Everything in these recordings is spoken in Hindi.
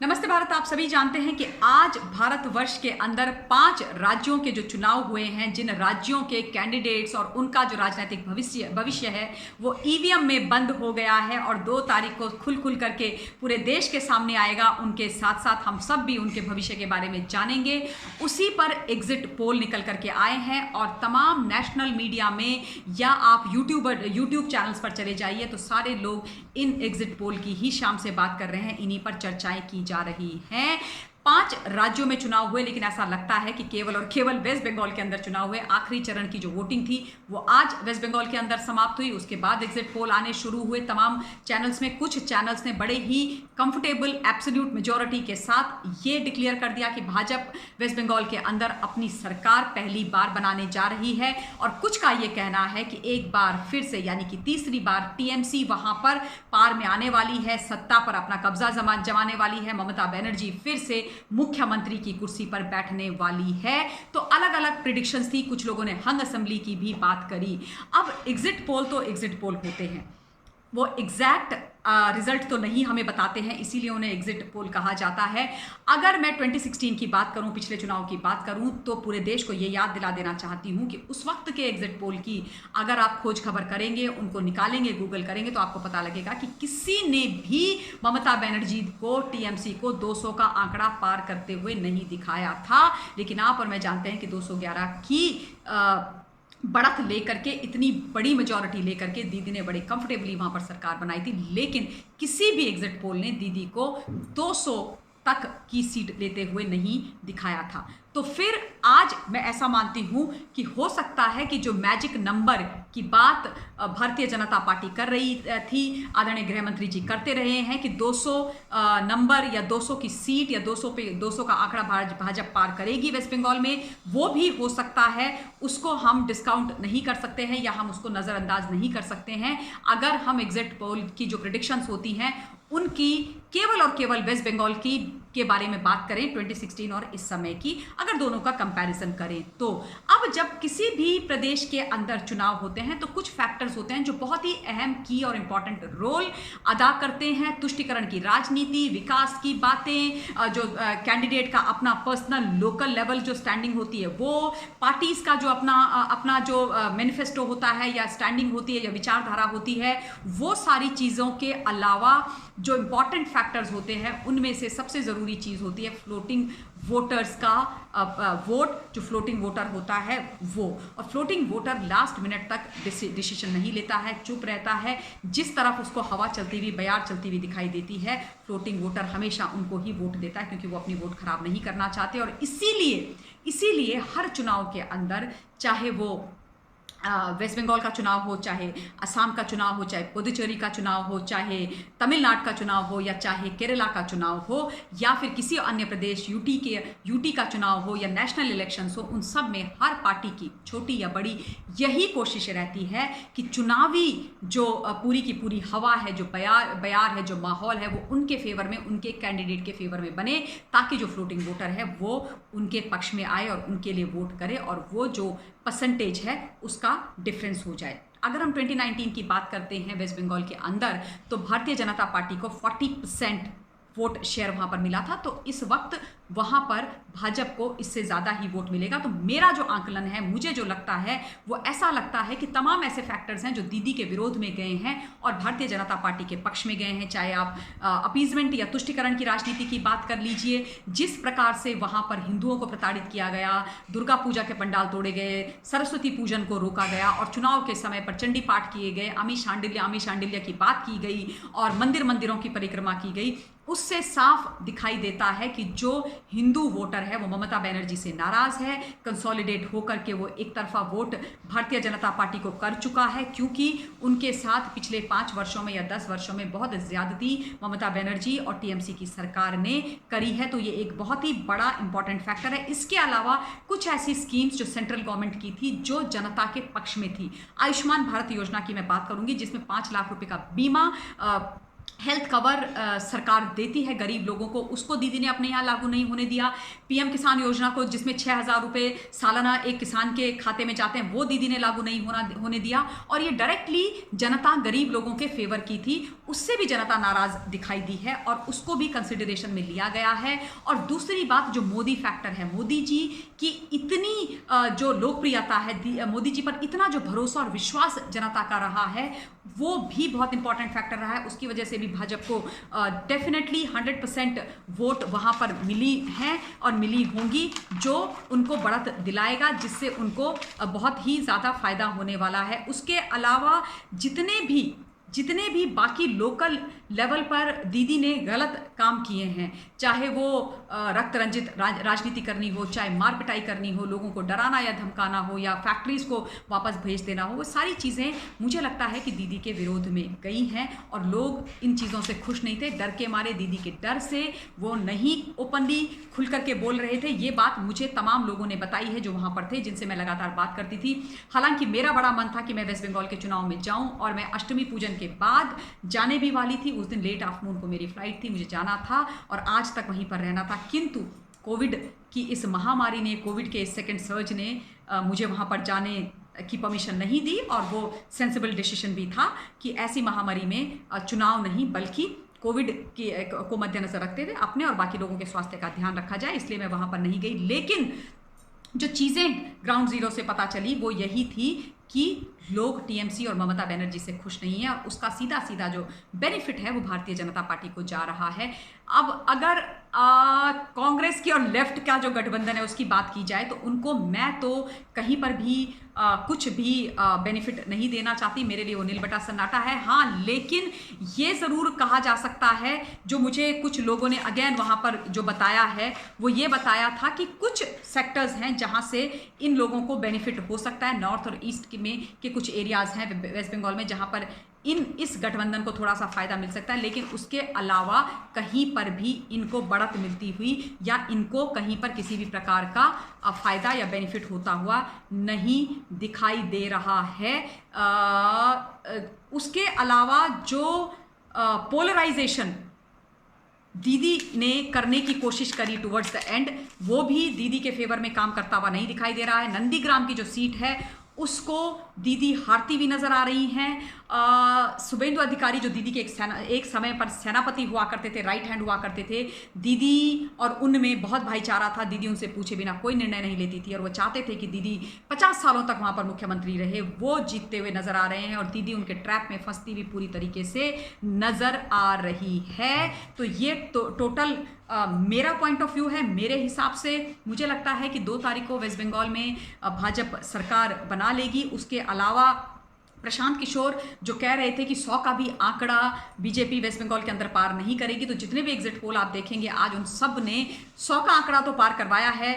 नमस्ते भारत। आप सभी जानते हैं कि आज भारतवर्ष के अंदर 5 राज्यों के जो चुनाव हुए हैं, जिन राज्यों के कैंडिडेट्स और उनका जो राजनीतिक भविष्य है वो ईवीएम में बंद हो गया है और 2 तारीख को खुल करके पूरे देश के सामने आएगा। उनके साथ साथ हम सब भी उनके भविष्य के बारे में जानेंगे। उसी पर एग्जिट पोल निकल करके आए हैं और तमाम नेशनल मीडिया में या आप यूट्यूब चैनल्स पर चले जाइए तो सारे लोग इन एग्जिट पोल की ही शाम से बात कर रहे हैं, इन्हीं पर चर्चाएं की जा रही हैं। 5 राज्यों में चुनाव हुए, लेकिन ऐसा लगता है कि केवल और केवल वेस्ट बंगाल के अंदर चुनाव हुए। आखिरी चरण की जो वोटिंग थी वो आज वेस्ट बंगाल के अंदर समाप्त हुई। उसके बाद एग्जिट पोल आने शुरू हुए तमाम चैनल्स में। कुछ चैनल्स ने बड़े ही कंफर्टेबल एब्सोल्यूट मेजॉरिटी के साथ ये डिक्लेयर कर दिया कि भाजपा वेस्ट बंगाल के अंदर अपनी सरकार पहली बार बनाने जा रही है। और कुछ का ये कहना है कि एक बार फिर से यानी कि तीसरी बार टीएमसी वहां पर पार में आने वाली है, सत्ता पर अपना कब्जा जमाने वाली है। ममता बनर्जी फिर से मुख्यमंत्री की कुर्सी पर बैठने वाली है। तो अलग अलग प्रिडिक्शंस थी, कुछ लोगों ने हंग असेंबली की भी बात करी। अब एग्जिट पोल तो एग्जिट पोल होते हैं, वो एग्जैक्ट रिजल्ट तो नहीं हमें बताते हैं, इसीलिए उन्हें एग्जिट पोल कहा जाता है। अगर मैं 2016 की बात करूं, पिछले चुनाव की बात करूं, तो पूरे देश को ये याद दिला देना चाहती हूं कि उस वक्त के एग्जिट पोल की अगर आप खोज खबर करेंगे, उनको निकालेंगे, गूगल करेंगे, तो आपको पता लगेगा कि किसी ने भी ममता बनर्जी को, टीएमसी को 200 का आंकड़ा पार करते हुए नहीं दिखाया था। लेकिन आप और मैं जानते हैं कि 211 की बढ़त लेकर के, इतनी बड़ी मेजॉरिटी लेकर के दीदी ने बड़े कंफर्टेबली वहां पर सरकार बनाई थी। लेकिन किसी भी एग्जिट पोल ने दीदी को 200 तक की सीट लेते हुए नहीं दिखाया था। तो फिर आज मैं ऐसा मानती हूं कि हो सकता है कि जो मैजिक नंबर की बात भारतीय जनता पार्टी कर रही थी, आदरणीय गृह मंत्री जी करते रहे हैं कि 200 नंबर या 200 की सीट या 200 का आंकड़ा भाजपा पार करेगी वेस्ट बंगाल में, वो भी हो सकता है। उसको हम डिस्काउंट नहीं कर सकते हैं या हम उसको नज़रअंदाज नहीं कर सकते हैं। अगर हम एग्जिट पोल की जो प्रेडिक्शंस होती हैं उनकी केवल और केवल वेस्ट बंगाल की के बारे में बात करें, 2016 और इस समय की अगर दोनों का कंपैरिजन करें, तो अब जब किसी भी प्रदेश के अंदर चुनाव होते हैं तो कुछ फैक्टर्स होते हैं जो बहुत ही अहम की और इंपॉर्टेंट रोल अदा करते हैं। तुष्टिकरण की राजनीति, विकास की बातें, जो कैंडिडेट का अपना पर्सनल लोकल लेवल जो स्टैंडिंग होती है, वो पार्टीज का जो अपना जो मैनिफेस्टो होता है या स्टैंडिंग होती है या विचारधारा होती है, वो सारी चीज़ों के अलावा जो इंपॉर्टेंट फैक्टर्स होते हैं उनमें से सबसे ज़रूरी चीज़ होती है फ्लोटिंग वोटर्स का वोट। जो फ्लोटिंग वोटर होता है वो, और फ्लोटिंग वोटर लास्ट मिनट तक डिसीजन नहीं लेता है, चुप रहता है। जिस तरफ उसको हवा चलती हुई, बयार चलती हुई दिखाई देती है, फ्लोटिंग वोटर हमेशा उनको ही वोट देता है, क्योंकि वो अपनी वोट खराब नहीं करना चाहते। और इसीलिए हर चुनाव के अंदर, चाहे वो वेस्ट बंगाल का चुनाव हो, चाहे असम का चुनाव हो, चाहे पुदुचेरी का चुनाव हो, चाहे तमिलनाडु का चुनाव हो, या चाहे केरला का चुनाव हो, या फिर किसी अन्य प्रदेश यूटी का चुनाव हो, या नेशनल इलेक्शंस हो, उन सब में हर पार्टी की छोटी या बड़ी यही कोशिश रहती है कि चुनावी जो पूरी की पूरी हवा है, जो बयार है, जो माहौल है, वो उनके फेवर में, उनके कैंडिडेट के फेवर में बने, ताकि जो फ्लोटिंग वोटर है वो उनके पक्ष में आए और उनके लिए वोट करे, और वो जो परसेंटेज है उसका डिफरेंस हो जाए। अगर हम 2019 की बात करते हैं वेस्ट बंगाल के अंदर, तो भारतीय जनता पार्टी को 40% वोट शेयर वहां पर मिला था। तो इस वक्त वहां पर भाजपा को इससे ज़्यादा ही वोट मिलेगा। तो मेरा जो आंकलन है, मुझे जो लगता है वो ऐसा लगता है कि तमाम ऐसे फैक्टर्स हैं जो दीदी के विरोध में गए हैं और भारतीय जनता पार्टी के पक्ष में गए हैं। चाहे आप अपीजमेंट या तुष्टिकरण की राजनीति की बात कर लीजिए, जिस प्रकार से वहां पर हिंदुओं को प्रताड़ित किया गया, दुर्गा पूजा के पंडाल तोड़े गए, सरस्वती पूजन को रोका गया, और चुनाव के समय पर चंडी पाठ किए गए, आमी शांडिल्य की बात की गई, और मंदिरों की परिक्रमा की गई, उससे साफ दिखाई देता है कि जो हिंदू वोटर है वो ममता बनर्जी से नाराज है। कंसोलिडेट होकर के वो एक तरफा वोट भारतीय जनता पार्टी को कर चुका है, क्योंकि उनके साथ पिछले 5 वर्षों में या 10 वर्षों में बहुत ज्यादती ममता बनर्जी और टीएमसी की सरकार ने करी है। तो ये एक बहुत ही बड़ा इंपॉर्टेंट फैक्टर है। इसके अलावा कुछ ऐसी स्कीम्स जो सेंट्रल गवर्नमेंट की थी जो जनता के पक्ष में थी। आयुष्मान भारत योजना की मैं बात करूंगी, जिसमें 5 लाख रुपए का बीमा हेल्थ कवर सरकार देती है गरीब लोगों को, उसको दीदी ने अपने यहाँ लागू नहीं होने दिया। पीएम किसान योजना को, जिसमें 6,000 रुपये सालाना एक किसान के खाते में जाते हैं, वो दीदी ने लागू नहीं होने दिया। और ये डायरेक्टली जनता, गरीब लोगों के फेवर की थी, उससे भी जनता नाराज दिखाई दी है और उसको भी कंसिडरेशन में लिया गया है। और दूसरी बात जो मोदी फैक्टर है, मोदी जी की इतनी जो लोकप्रियता है, मोदी जी पर इतना जो भरोसा और विश्वास जनता का रहा है, वो भी बहुत इंपॉर्टेंट फैक्टर रहा है। उसकी वजह से भी भाजपा को डेफिनेटली 100% वोट वहां पर मिली हैं और मिली होंगी, जो उनको बढ़त दिलाएगा, जिससे उनको बहुत ही ज़्यादा फायदा होने वाला है। उसके अलावा जितने भी बाकी लोकल लेवल पर दीदी ने गलत काम किए हैं, चाहे वो रक्त रंजित राजनीति करनी हो, चाहे मार पिटाई करनी हो, लोगों को डराना या धमकाना हो, या फैक्ट्रीज को वापस भेज देना हो, वो सारी चीज़ें मुझे लगता है कि दीदी के विरोध में गई हैं और लोग इन चीज़ों से खुश नहीं थे। डर के मारे, दीदी के डर से वो नहीं ओपनली खुल करके बोल रहे थे। ये बात मुझे तमाम लोगों ने बताई है जो वहाँ पर थे, जिनसे मैं लगातार बात करती थी। हालांकि मेरा बड़ा मन था कि मैं वेस्ट बंगाल के चुनाव में जाऊँ, और मैं अष्टमी पूजन के बाद जाने भी वाली थी। उस दिन लेट आफ्टरनून को मेरी फ्लाइट थी, मुझे जाना था और आज तक वहीं पर रहना था। किंतु कोविड की इस महामारी ने, कोविड के इस सेकेंड सर्ज ने मुझे वहाँ पर जाने की परमिशन नहीं दी, और वो सेंसिबल डिसीजन भी था कि ऐसी महामारी में चुनाव नहीं, बल्कि कोविड को मद्देनजर रखते हुए अपने और बाकी लोगों के स्वास्थ्य का ध्यान रखा जाए, इसलिए मैं वहाँ पर नहीं गई। लेकिन जो चीज़ें ग्राउंड जीरो से पता चली वो यही थी कि लोग टीएमसी और ममता बनर्जी से खुश नहीं है, और उसका सीधा सीधा जो बेनिफिट है वो भारतीय जनता पार्टी को जा रहा है। अब अगर कांग्रेस की और लेफ्ट का जो गठबंधन है उसकी बात की जाए, तो उनको मैं तो कहीं पर भी कुछ भी बेनिफिट नहीं देना चाहती। मेरे लिए वो नीलबटा सन्नाटा है। हाँ, लेकिन ये ज़रूर कहा जा सकता है, जो मुझे कुछ लोगों ने अगेन वहाँ पर जो बताया है, वो ये बताया था कि कुछ सेक्टर्स हैं जहाँ से इन लोगों को बेनिफिट हो सकता है। नॉर्थ और ईस्ट में के कुछ एरियाज़ हैं वेस्ट बंगाल में जहाँ पर इस गठबंधन को थोड़ा सा फायदा मिल सकता है, लेकिन उसके अलावा कहीं पर भी इनको बढ़त मिलती हुई या इनको कहीं पर किसी भी प्रकार का फायदा या बेनिफिट होता हुआ नहीं दिखाई दे रहा है। उसके अलावा जो पोलराइजेशन दीदी ने करने की कोशिश करी टुवर्ड्स द एंड, वो भी दीदी के फेवर में काम करता हुआ नहीं दिखाई दे रहा है। नंदीग्राम की जो सीट है उसको दीदी हारती भी नजर आ रही हैं। शुभेंदु अधिकारी जो दीदी के एक समय पर सेनापति हुआ करते थे, राइट हैंड हुआ करते थे दीदी, और उनमें बहुत भाईचारा था। दीदी उनसे पूछे बिना कोई निर्णय नहीं लेती थी और वो चाहते थे कि दीदी 50 सालों तक वहाँ पर मुख्यमंत्री रहे। वो जीतते हुए नजर आ रहे हैं और दीदी उनके ट्रैप में फंसती हुई पूरी तरीके से नजर आ रही है। तो ये टोटल मेरा पॉइंट ऑफ व्यू है। मेरे हिसाब से मुझे लगता है कि 2 तारीख को वेस्ट बंगाल में भाजपा सरकार बना लेगी। उसके अलावा प्रशांत किशोर जो कह रहे थे कि 100 का भी आंकड़ा बीजेपी वेस्ट बंगाल के अंदर पार नहीं करेगी, तो जितने भी एग्जिट पोल आप देखेंगे आज उन सब ने 100 का आंकड़ा तो पार करवाया है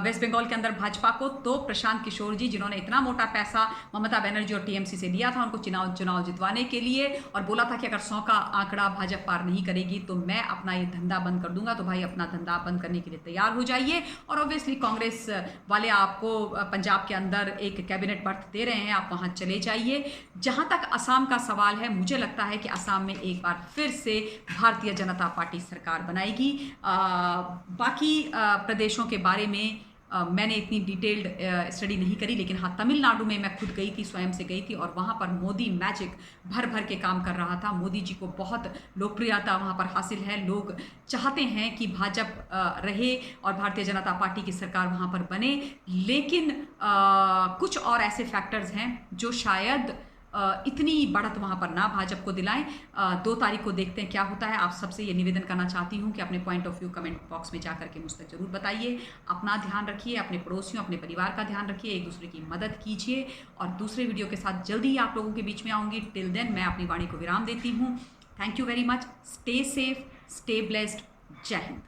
वेस्ट बंगाल के अंदर भाजपा को। तो प्रशांत किशोर जी, जिन्होंने इतना मोटा पैसा ममता बनर्जी और टीएमसी से लिया था उनको चुनाव जितवाने के लिए, और बोला था कि अगर 100 का आंकड़ा भाजपा पार नहीं करेगी तो मैं अपना ये धंधा बंद कर दूंगा, तो भाई अपना धंधा बंद करने के लिए तैयार हो जाइए। और ऑब्वियसली कांग्रेस वाले आपको पंजाब के अंदर एक कैबिनेट बर्थ दे रहे हैं, आप वहाँ चले जाइए। जहां तक असम का सवाल है, मुझे लगता है कि असम में एक बार फिर से भारतीय जनता पार्टी सरकार बनाएगी। बाकी प्रदेशों के बारे में मैंने इतनी डिटेल्ड स्टडी नहीं करी, लेकिन हाँ, तमिलनाडु में मैं खुद गई थी, स्वयं से गई थी, और वहाँ पर मोदी मैजिक भर भर के काम कर रहा था। मोदी जी को बहुत लोकप्रियता वहाँ पर हासिल है। लोग चाहते हैं कि भाजपा रहे और भारतीय जनता पार्टी की सरकार वहाँ पर बने, लेकिन कुछ और ऐसे फैक्टर्स हैं जो शायद इतनी बढ़त वहाँ पर ना भाजपा को दिलाएं। 2 तारीख को देखते हैं क्या होता है। आप सबसे ये निवेदन करना चाहती हूँ कि अपने point of view comment box में जाकर के मुझ तक जरूर बताइए। अपना ध्यान रखिए, अपने पड़ोसियों, अपने परिवार का ध्यान रखिए, एक दूसरे की मदद कीजिए, और दूसरे वीडियो के साथ जल्दी ही आप लोगों के बीच में आऊँगी। टिल देन मैं अपनी वाणी को विराम देती हूँ। Thank you very much. Stay safe, stay blessed. जय हिंद।